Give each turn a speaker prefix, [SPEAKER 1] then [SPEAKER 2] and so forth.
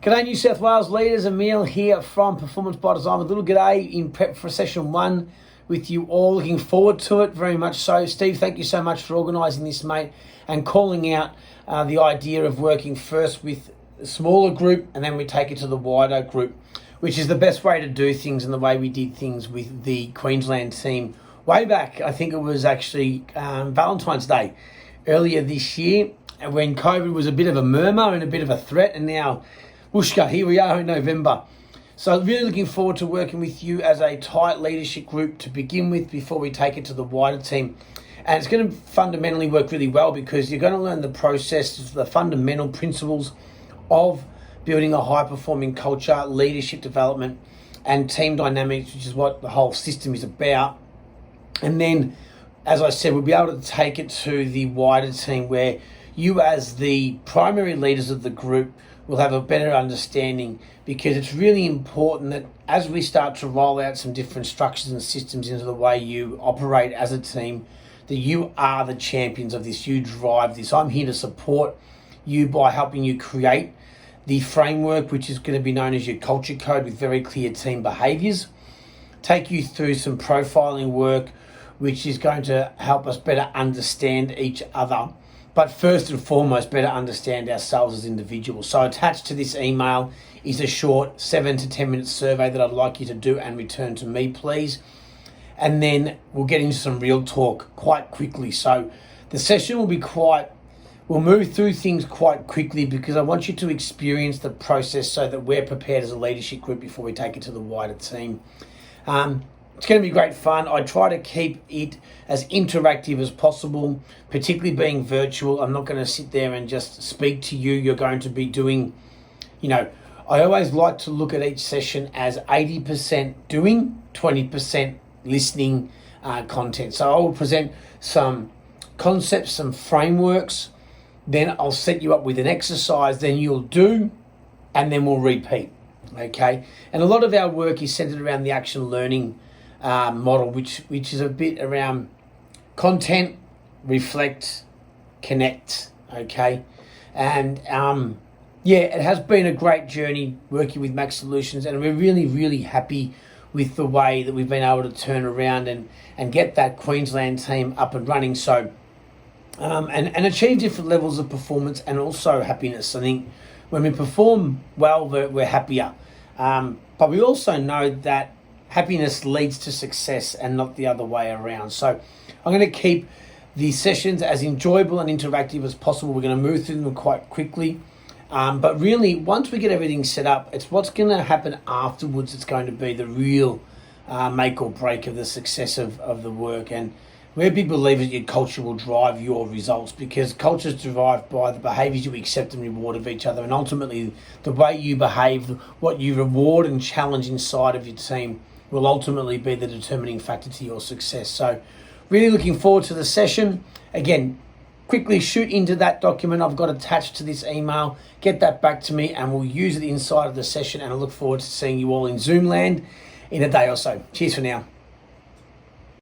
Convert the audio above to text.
[SPEAKER 1] G'day New South Wales leaders, Emil here from Performance by Design. A little g'day in prep for session 1 with you all. Looking forward to it, very much so. Steve, thank you so much for organising this, mate, and calling out the idea of working first with a smaller group and then we take it to the wider group, which is the best way to do things and the way we did things with the Queensland team way back. I think it was actually Valentine's Day earlier this year when COVID was a bit of a murmur and a bit of a threat, and now whooshka, here we are in November. So really looking forward to working with you as a tight leadership group to begin with before we take it to the wider team. And it's going to fundamentally work really well because you're going to learn the process, the fundamental principles of building a high-performing culture, leadership development, and team dynamics, which is what the whole system is about. And then, as I said, we'll be able to take it to the wider team where you as the primary leaders of the group will have a better understanding, because it's really important that as we start to roll out some different structures and systems into the way you operate as a team, that you are the champions of this, you drive this. I'm here to support you by helping you create the framework, which is going to be known as your culture code with very clear team behaviours, take you through some profiling work, which is going to help us better understand each other, but first and foremost, better understand ourselves as individuals. So attached to this email is a short 7 to 10 minute survey that I'd like you to do and return to me, please. And then we'll get into some real talk quite quickly. So the session will be we'll move through things quite quickly because I want you to experience the process so that we're prepared as a leadership group before we take it to the wider team. It's going to be great fun. I try to keep it as interactive as possible, particularly being virtual. I'm not going to sit there and just speak to you. You're going to be doing, I always like to look at each session as 80% doing, 20% listening content. So I will present some concepts, some frameworks, then I'll set you up with an exercise, then you'll do, and then we'll repeat, okay? And a lot of our work is centered around the action learning model, which is a bit around content, reflect, connect, okay? And it has been a great journey working with Max Solutions, and we're really, really happy with the way that we've been able to turn around and get that Queensland team up and running. So, and achieve different levels of performance and also happiness. I think when we perform well, we're happier. But we also know that happiness leads to success and not the other way around. So I'm going to keep the sessions as enjoyable and interactive as possible. We're going to move through them quite quickly. But really, once we get everything set up, it's what's going to happen afterwards. It's going to be the real make or break of the success of the work. And we're big believers that your culture will drive your results, because culture is derived by the behaviours you accept and reward of each other. And ultimately, the way you behave, what you reward and challenge inside of your team will ultimately be the determining factor to your success. So really looking forward to the session. Again, quickly shoot into that document I've got attached to this email, get that back to me, and we'll use it inside of the session. And I look forward to seeing you all in Zoom land in a day or so. Cheers for now.